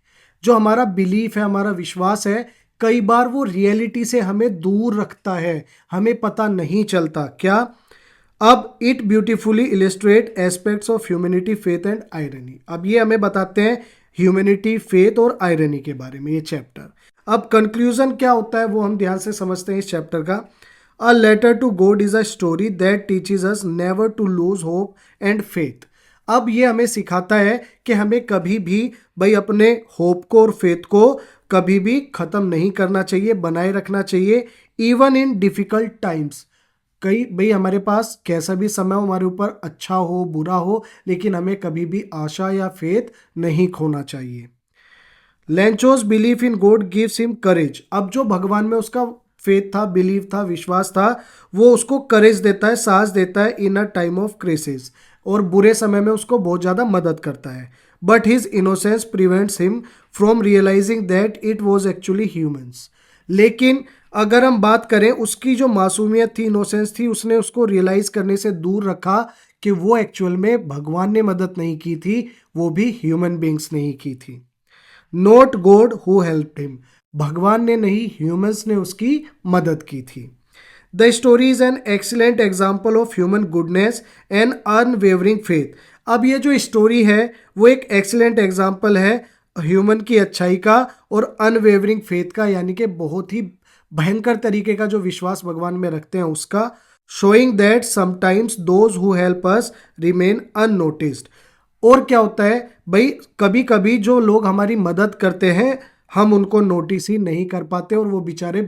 जो हमारा बिलीफ है, हमारा विश्वास है, कई बार वो रियलिटी से हमें दूर रखता है, हमें पता नहीं चलता क्या। अब it beautifully illustrate aspects of humanity, faith and irony. अब ये हमें बताते हैं ह्यूमैनिटी, फेथ और आयरनी के बारे में ये चैप्टर। अब कंक्लूजन क्या होता है वो हम ध्यान से समझते हैं इस चैप्टर का। A letter to God is a story that teaches us never to lose hope and faith. अब ये हमें सिखाता है कि हमें कभी भी भाई अपने होप को और फेथ को कभी भी खत्म नहीं करना चाहिए, बनाए रखना चाहिए, इवन इन डिफिकल्ट टाइम्स। कई भाई हमारे पास कैसा भी समय हो, हमारे ऊपर अच्छा हो बुरा हो, लेकिन हमें कभी भी आशा या फेथ नहीं खोना चाहिए। Lencho's belief in God gives him courage. अब जो भगवान में उसका फेथ था, बिलीव था, विश्वास था, वो उसको करेज देता है, साहस देता है इन अ टाइम ऑफ क्राइसिस, और बुरे समय में उसको बहुत ज़्यादा मदद करता है। But his innocence prevents him from realising that it was actually humans. लेकिन अगर हम बात करें, उसकी जो मासूमियत थी, इनोसेंस थी, उसने उसको रियलाइज करने से दूर रखा कि वो एक्चुअल में भगवान ने मदद नहीं की थी, वो भी ह्यूमन बींग्स ने ही की थी। Not God who helped him. भगवान ने नहीं, ह्यूमंस ने उसकी मदद की थी। The story is an excellent example of human goodness and unwavering faith. अब ये जो स्टोरी है वो एक एक्सीलेंट एग्जाम्पल है ह्यूमन की अच्छाई का और अनवेवरिंग फेथ का, यानी कि बहुत ही भयंकर तरीके का जो विश्वास भगवान में रखते हैं उसका। Showing that sometimes those who help us remain unnoticed. और क्या होता है भाई, कभी कभी जो लोग हमारी मदद करते हैं हम उनको नोटिस ही नहीं कर पाते, और वो बेचारे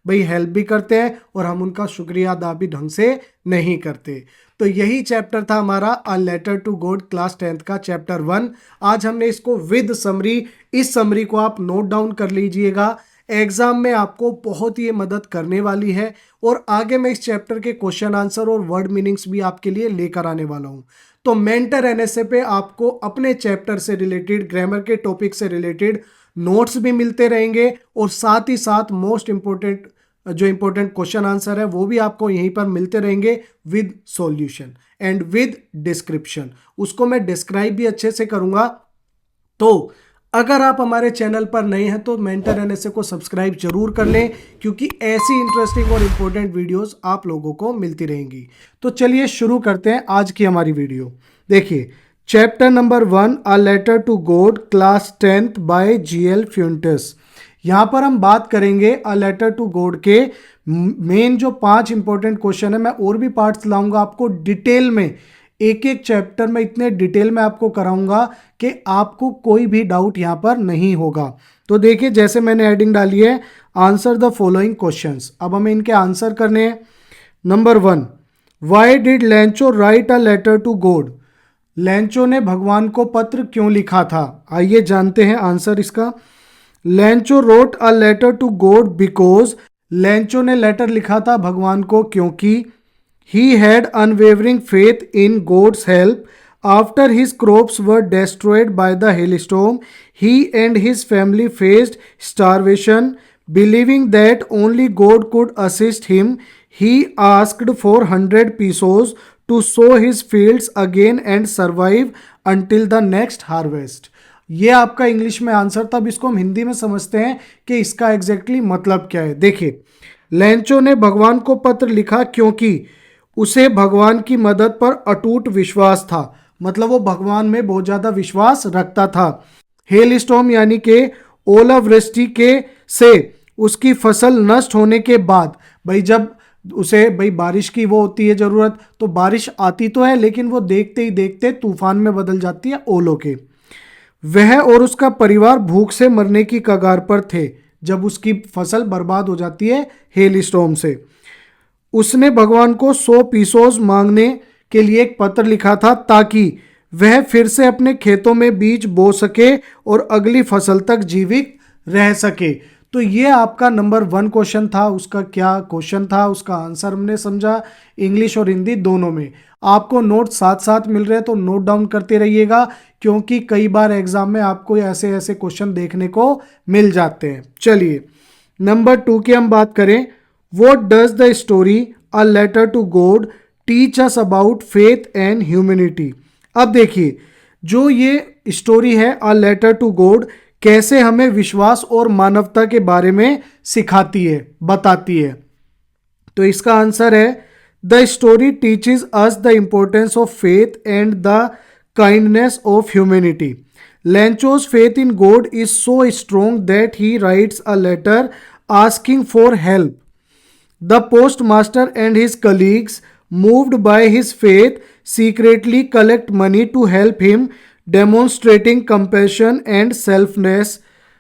भाई हेल्प भी करते हैं और हम उनका शुक्रिया अदा भी ढंग से नहीं करते। तो यही चैप्टर था हमारा a letter to God class 10th का चैप्टर 1। आज हमने इसको विद समरी, इस समरी को आप नोट डाउन कर लीजिएगा, एग्जाम में आपको बहुत ही मदद करने वाली है। और आगे मैं इस चैप्टर के क्वेश्चन आंसर और वर्ड मीनिंग्स भी आपके लिए लेकर आने वाला हूं। तो मेंटर एनएसए पे आपको अपने चैप्टर से रिलेटेड, ग्रामर के टॉपिक से रिलेटेड नोट्स भी मिलते रहेंगे, और साथ ही साथ मोस्ट इंपॉर्टेंट जो इंपॉर्टेंट क्वेश्चन आंसर है वो भी आपको यहीं पर मिलते रहेंगे with solution and with description. उसको मैं डिस्क्राइब भी अच्छे से करूंगा। तो अगर आप हमारे चैनल पर नए हैं तो मेंटर एनएसए को सब्सक्राइब जरूर कर लें, क्योंकि ऐसी इंटरेस्टिंग और इंपॉर्टेंट वीडियोस आप लोगों को मिलती रहेंगी। तो चलिए शुरू करते हैं आज की हमारी वीडियो। देखिए, chapter number 1 a letter to God class 10th by G L Fuentes. यहां पर हम बात करेंगे अ लेटर टू गॉड के मेन जो 5 इंपॉर्टेंट क्वेश्चन है। मैं और भी पार्ट्स लाऊंगा आपको डिटेल में, एक एक चैप्टर में इतने डिटेल में आपको कराऊंगा कि आपको कोई भी डाउट यहां पर नहीं होगा। तो देखिए, जैसे मैंने हेडिंग डाली है आंसर द फॉलोइंग क्वेश्चंस। अब हमें इनके आंसर करने हैं। Number 1, why did Lencho write a letter to God. Lencho ने भगवान को पत्र क्यों लिखा था, आइए जानते हैं आंसर इसका। Lencho wrote a letter to God because. Lencho ने लेटर लिखा था भगवान को क्योंकि he had unwavering faith in God's help. After his crops were destroyed by the hailstorm, he and his family faced starvation. Believing that only God could assist him, he asked for 100 pesos to sow his fields again and survive until the next harvest. ये आपका English में answer था। अब इसको हम हिंदी में समझते हैं कि इसका एग्जैक्टली मतलब क्या है। देखिए, लैंचो ने भगवान को पत्र लिखा क्योंकि उसे भगवान की मदद पर अटूट विश्वास था, मतलब वो भगवान में बहुत ज्यादा विश्वास रखता था। हेल स्टॉर्म यानी कि ओलावृष्टि के से उसकी फसल नष्ट होने के बाद, भाई जब उसे भाई बारिश की वो होती है जरूरत, तो बारिश आती तो है लेकिन वो देखते ही देखते तूफान में बदल जाती है ओलों के। वह और उसका परिवार भूख से मरने की कगार पर थे जब उसकी फसल बर्बाद हो जाती है हेल स्टॉर्म से। उसने भगवान को 100 पीसोस मांगने के लिए एक पत्र लिखा था ताकि वह फिर से अपने खेतों में बीज बो सके और अगली फसल तक जीवित रह सके। तो ये आपका नंबर 1 क्वेश्चन था। उसका क्या क्वेश्चन था, उसका आंसर हमने समझा इंग्लिश और हिंदी दोनों में। आपको नोट साथ साथ मिल रहे हैं तो नोट डाउन करते रहिएगा, क्योंकि कई बार एग्जाम में आपको ऐसे ऐसे क्वेश्चन देखने को मिल जाते हैं। चलिए, नंबर 2 की हम बात करें। What does the story A Letter to God teach us about faith and humanity? अब देखिए, जो ये स्टोरी है A Letter to God कैसे हमें विश्वास और मानवता के बारे में सिखाती है, बताती है। तो इसका आंसर है the story teaches us the importance of faith and the kindness of humanity. Lencho's faith in God is so strong that he writes a letter asking for help. The post master and his colleagues moved by his faith secretly collect money to help him, demonstrating compassion and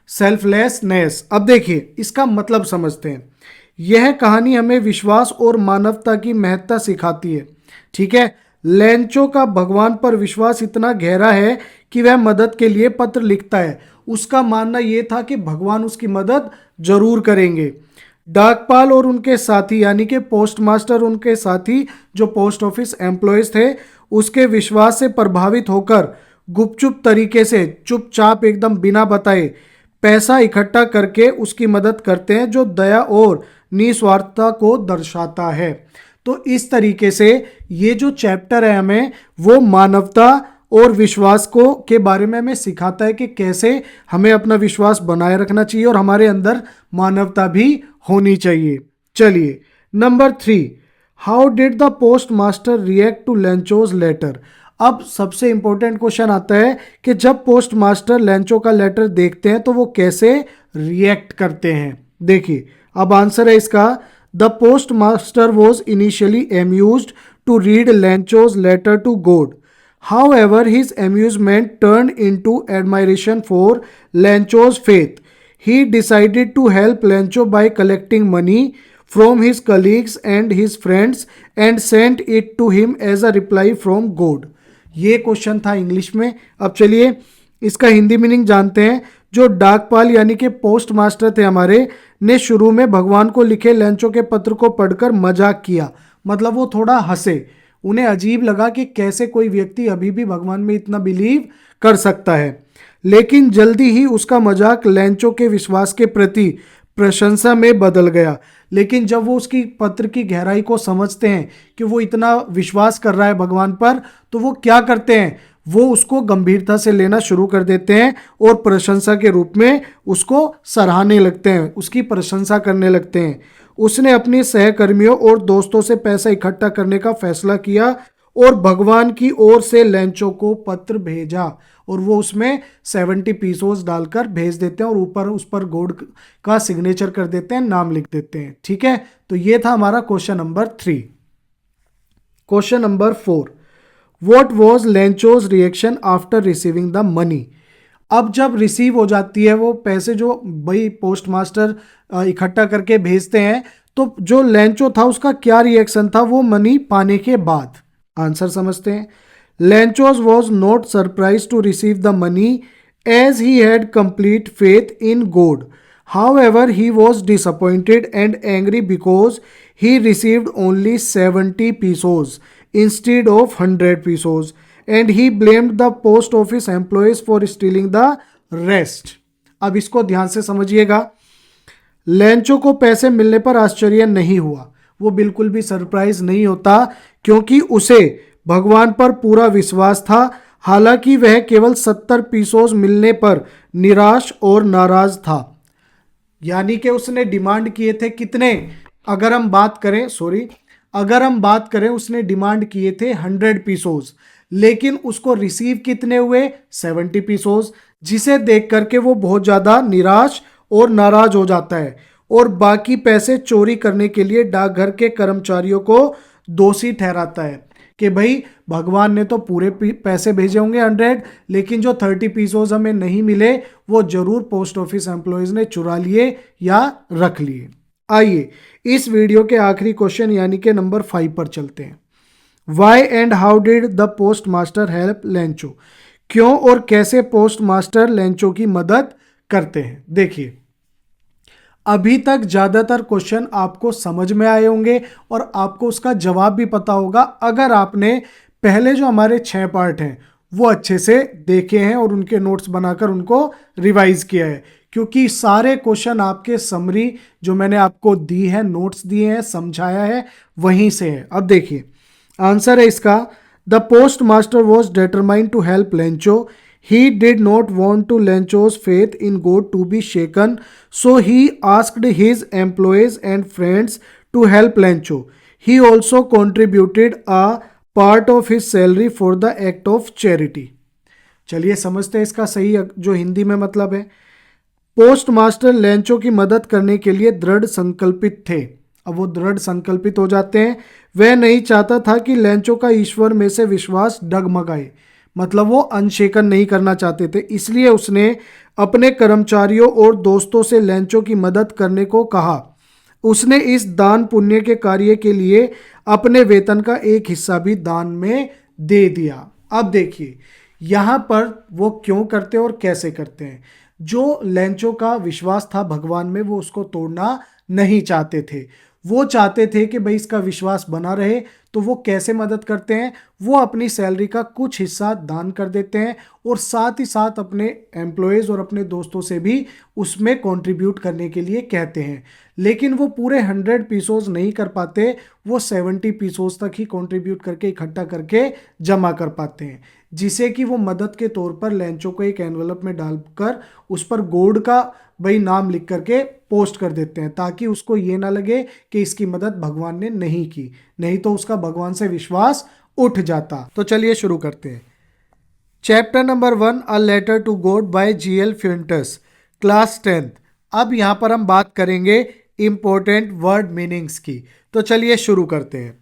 selflessness. अब देखिए इसका मतलब समझते हैं। यह कहानी हमें विश्वास और मानवता की महत्ता सिखाती है। ठीक है, लेंचो का भगवान पर विश्वास इतना गहरा है कि वह मदद के लिए पत्र लिखता है। उसका मानना यह था कि भगवान उसकी मदद जरूर करेंगे। डाकपाल और उनके साथी यानी कि पोस्टमास्टर उनके साथी जो पोस्ट ऑफिस एम्प्लॉयज थे, उसके विश्वास से प्रभावित होकर गुपचुप तरीके से, चुपचाप एकदम बिना बताए पैसा इकट्ठा करके उसकी मदद करते हैं, जो दया और निस्वार्थता को दर्शाता है। तो इस तरीके से ये जो चैप्टर है हमें वो मानवता और विश्वास को के बारे में हमें सिखाता है कि कैसे हमें अपना विश्वास बनाए रखना चाहिए और हमारे अंदर मानवता भी होनी चाहिए। चलिए number 3, how did the post master react to Lencho's letter. अब सबसे इंपॉर्टेंट क्वेश्चन आता है कि जब पोस्ट मास्टर लेंचो का लेटर देखते हैं तो वो कैसे रिएक्ट करते हैं। देखिए अब आंसर है इसका, the post master was initially amused to read Lencho's letter to God. However, his amusement turned into admiration for Lencho's faith. He decided to help Lencho by collecting money from his colleagues and his friends and sent it to him as a reply from God. ये question था English में। अब चलिए इसका Hindi meaning जानते हैं। जो डाकपाल यानी कि पोस्ट मास्टर थे हमारे, ने शुरू में भगवान को लिखे लेंचो के पत्र को पढ़कर मजाक किया, मतलब वो थोड़ा हंसे। उन्हें अजीब लगा कि कैसे कोई व्यक्ति अभी भी भगवान में इतना बिलीव कर सकता है। लेकिन जल्दी ही उसका मजाक लेंचो के विश्वास के प्रति प्रशंसा में बदल गया। लेकिन जब वो उसकी पत्र की गहराई को समझते हैं कि वो इतना विश्वास कर रहा है भगवान पर, तो वो क्या करते हैं, वो उसको गंभीरता से लेना शुरू कर देते हैं और प्रशंसा के रूप में उसको सराहने लगते हैं, उसकी प्रशंसा करने लगते हैं। उसने अपने सहकर्मियों और दोस्तों से पैसा इकट्ठा करने का फैसला किया और भगवान की ओर से लेंचो को पत्र भेजा, और वो उसमें 70 पीसोस डालकर भेज देते हैं और ऊपर उस पर गॉड का सिग्नेचर कर देते हैं, नाम लिख देते हैं। ठीक है, तो ये था हमारा question number 3। Question number 4, what was Lencho's reaction after receiving the money. अब जब रिसीव हो जाती है वो पैसे जो भाई पोस्ट मास्टर इकट्ठा करके भेजते हैं, तो जो लेंचो था उसका क्या रिएक्शन था वो मनी पाने के बाद। आंसर समझते हैं। Lencho's was not surprise to receive the money as he had complete faith in God. However, he was disappointed and angry because he received only 70 pesos instead of 100 pesos, and he blamed the post office employees for stealing the rest. अब इसको ध्यान से समझिएगा। Lencho को पैसे मिलने पर आश्चर्य नहीं हुआ, वो बिल्कुल भी सरप्राइज नहीं होता, क्योंकि उसे भगवान पर पूरा विश्वास था। हालांकि वह केवल 70 पीसोस मिलने पर निराश और नाराज था। यानी कि उसने डिमांड किए थे कितने, अगर हम बात करें उसने डिमांड किए थे 100 पीसोस, लेकिन उसको रिसीव कितने हुए 70 पीसोस, जिसे देख करके वो बहुत ज़्यादा निराश और नाराज हो जाता है और बाकी पैसे चोरी करने के लिए डाकघर के कर्मचारियों को दोषी ठहराता है कि भाई भगवान ने तो पूरे पैसे भेजे होंगे 100, लेकिन जो 30 पीसोस हमें नहीं मिले वो जरूर पोस्ट ऑफिस एम्प्लॉयज ने चुरा लिए या रख लिए। आइए इस वीडियो के आखिरी क्वेश्चन यानी कि नंबर 5 पर चलते हैं। Why and how did the post master help Lencho. क्यों और कैसे पोस्ट मास्टर लेंचो की मदद करते हैं। देखिए अभी तक ज़्यादातर क्वेश्चन आपको समझ में आए होंगे और आपको उसका जवाब भी पता होगा अगर आपने पहले जो हमारे 6 पार्ट हैं वो अच्छे से देखे हैं और उनके नोट्स बनाकर उनको रिवाइज किया है, क्योंकि सारे क्वेश्चन आपके समरी जो मैंने आपको दी है, नोट्स दिए हैं, समझाया है, वहीं से है। अब देखिए आंसर है इसका, the post master was determined to help Lencho. He did not want to Lencho's faith in God to be shaken, so he asked his employees and friends to help Lencho. He also contributed a part of his salary for the act of charity. चलिए समझते हैं इसका सही जो हिंदी में मतलब है। Post master Lencho की मदद करने के लिए दृढ़ संकल्पित थे। अब वो दृढ़ संकल्पित हो जाते हैं। वह नहीं चाहता था कि लेंचो का ईश्वर में से विश्वास डगमगाए, मतलब वो अनशेकन नहीं करना चाहते थे। इसलिए उसने अपने कर्मचारियों और दोस्तों से लेंचो की मदद करने को कहा। उसने इस दान पुण्य के कार्य के लिए अपने वेतन का एक हिस्सा भी दान में दे दिया। अब देखिए यहाँ पर वो क्यों करते हैं और कैसे करते हैं। जो लेंचो का विश्वास था भगवान में, वो उसको तोड़ना नहीं चाहते थे। वो चाहते थे कि भाई इसका विश्वास बना रहे। तो वो कैसे मदद करते हैं, वो अपनी सैलरी का कुछ हिस्सा दान कर देते हैं और साथ ही साथ अपने एम्प्लॉयज़ और अपने दोस्तों से भी उसमें कंट्रीब्यूट करने के लिए कहते हैं। लेकिन वो पूरे 100 पीसोस नहीं कर पाते, वो 70 पीसोस तक ही कंट्रीब्यूट करके इकट्ठा करके जमा कर पाते हैं, जिसे कि वो मदद के तौर पर लेंचो को एक एनवलप में डालकर उस पर गॉड का भाई नाम लिख करके पोस्ट कर देते हैं, ताकि उसको ये ना लगे कि इसकी मदद भगवान ने नहीं की, नहीं तो उसका भगवान से विश्वास उठ जाता। तो चलिए शुरू करते हैं। Chapter number 1, a letter to God by G L Fuentes, class 10th। अब यहाँ पर हम बात करेंगे इंपॉर्टेंट वर्ड मीनिंग्स की। तो चलिए शुरू करते हैं।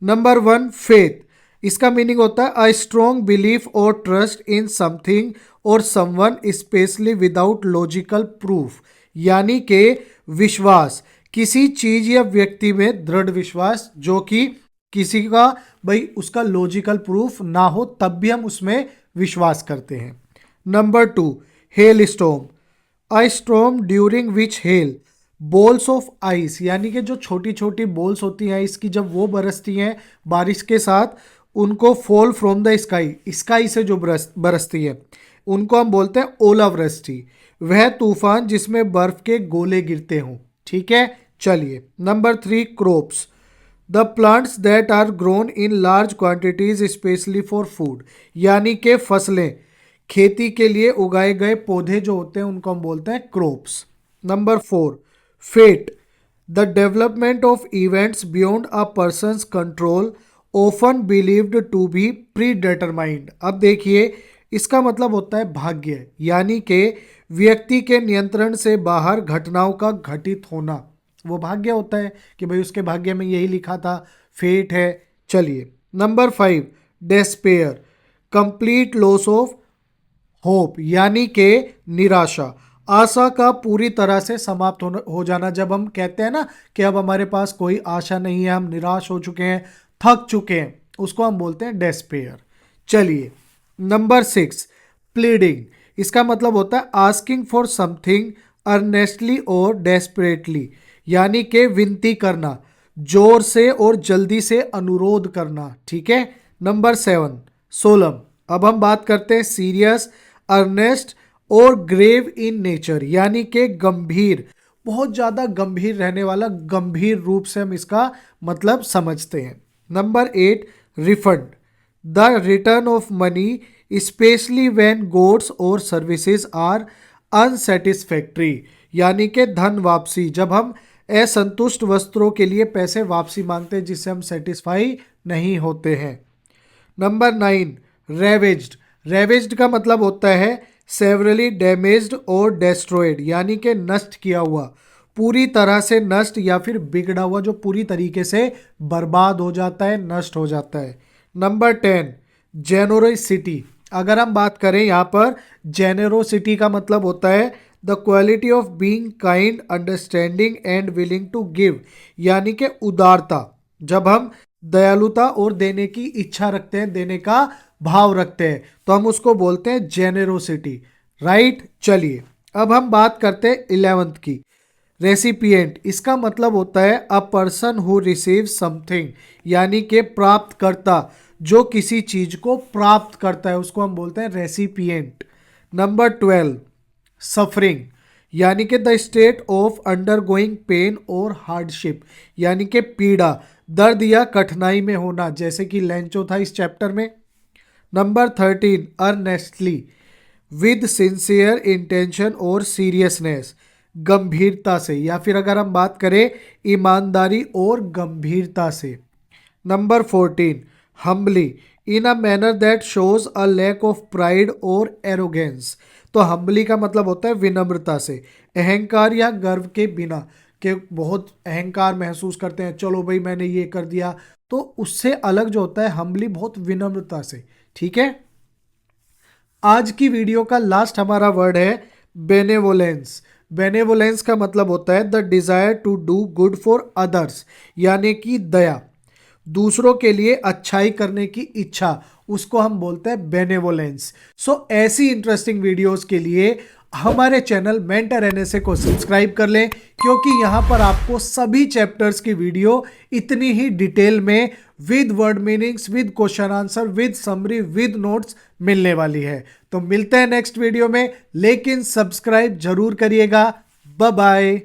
Number 1, faith. इसका मीनिंग होता है अ स्ट्रॉन्ग बिलीफ और ट्रस्ट इन समथिंग और someone specially without logical proof, यानी कि विश्वास, किसी चीज या व्यक्ति में दृढ़ विश्वास जो कि किसी का भाई उसका लॉजिकल प्रूफ ना हो तब भी हम उसमें विश्वास करते हैं। Number 2, hello storm, a storm during which hello balls of ice, यानी कि जो छोटी छोटी बॉल्स होती हैं आइस की, जब वो बरसती हैं बारिश के साथ, उनको fall from the sky, sky से जो बरसती है, उनको हम बोलते हैं ओलावृष्टि। वह तूफान जिसमें बर्फ के गोले गिरते हों। ठीक है, चलिए। Number 3, crops, the plants that are grown in large quantities specially for food, यानी कि फसलें, खेती के लिए उगाए गए पौधे जो होते हैं उनको हम बोलते हैं crops. Number 4, fate, the development of events beyond a person's control often believed to be predetermined. अब देखिए इसका मतलब होता है भाग्य, यानी कि व्यक्ति के नियंत्रण से बाहर घटनाओं का घटित होना, वो भाग्य होता है कि भाई उसके भाग्य में यही लिखा था, फेट है। चलिए। Number 5, despair, complete loss of hope, यानी कि निराशा, आशा का पूरी तरह से समाप्त हो जाना। जब हम कहते हैं ना कि अब हमारे पास कोई आशा नहीं है, हम निराश हो चुके हैं, थक चुके हैं, उसको हम बोलते हैं डेस्पेयर। चलिए। नंबर 6, प्लीडिंग, इसका मतलब होता है आस्किंग फॉर समथिंग अर्नेस्टली और डेस्परेटली, यानी कि विनती करना, जोर से और जल्दी से अनुरोध करना। ठीक है। नंबर 7, सोलम, अब हम बात करते हैं सीरियस, अर्नेस्ट और ग्रेव इन नेचर, यानी कि गंभीर, बहुत ज़्यादा गंभीर रहने वाला, गंभीर रूप से हम इसका मतलब समझते हैं। Number 8, refund, the return of money specially when goods और सर्विसेज आर अनसेटिस्फैक्ट्री, यानी कि धन वापसी, जब हम असंतुष्ट वस्त्रों के लिए पैसे वापसी मांगते हैं जिससे हम सेटिस्फाई नहीं होते हैं। नंबर 9, रेवेज्ड, रेवेज्ड का मतलब होता है सेवरली डैमेज्ड और डेस्ट्रॉयड, यानी कि नष्ट किया हुआ, पूरी तरह से नष्ट या फिर बिगड़ा हुआ, जो पूरी तरीके से बर्बाद हो जाता है, नष्ट हो जाता है। नंबर 10, जेनरोसिटी, अगर हम बात करें यहाँ पर जेनरोसिटी का मतलब होता है the quality of being kind, understanding and willing to give, यानी कि उदारता, जब हम दयालुता और देने की इच्छा रखते हैं, देने का भाव रखते हैं, तो हम उसको बोलते हैं जेनेरोसिटी। राइट। चलिए अब हम बात करते हैं 11th की, रेसिपिएंट, इसका मतलब होता है a person who receive something, यानी कि प्राप्तकर्ता, जो किसी चीज को प्राप्त करता है उसको हम बोलते हैं रेसिपिएंट। नंबर 12, सफरिंग, यानी कि the state of undergoing pain और हार्डशिप, यानी कि पीड़ा, दर्द या कठिनाई में होना, जैसे कि लेंचो था इस चैप्टर में। Number 13, earnestly, with sincere intention और सीरियसनेस, गंभीरता से, या फिर अगर हम बात करें ईमानदारी और गंभीरता से। Number 14, humbly, in a manner that shows a lack of pride और एरोगेंस, तो हम्बली का मतलब होता है विनम्रता से, अहंकार या गर्व के बिना, कि बहुत अहंकार महसूस करते हैं, चलो भाई मैंने ये कर दिया। तो उससे अलग जो होता है हम्बली, बहुत विनम्रता से। ठीक है, आज की वीडियो का लास्ट हमारा वर्ड है बेनेवोलेंस। बेनेवोलेंस का मतलब होता है the desire to do good for others, यानी कि दया, दूसरों के लिए अच्छाई करने की इच्छा, उसको हम बोलते हैं बेनेवोलेंस। सो ऐसी इंटरेस्टिंग वीडियोस के लिए हमारे चैनल मेंटर एनएसए को सब्सक्राइब कर लें, क्योंकि यहां पर आपको सभी चैप्टर्स की वीडियो इतनी ही डिटेल में with word meanings, with question answer, with summary, with notes मिलने वाली है। तो मिलते हैं नेक्स्ट वीडियो में, लेकिन सब्सक्राइब जरूर करिएगा। Bye bye.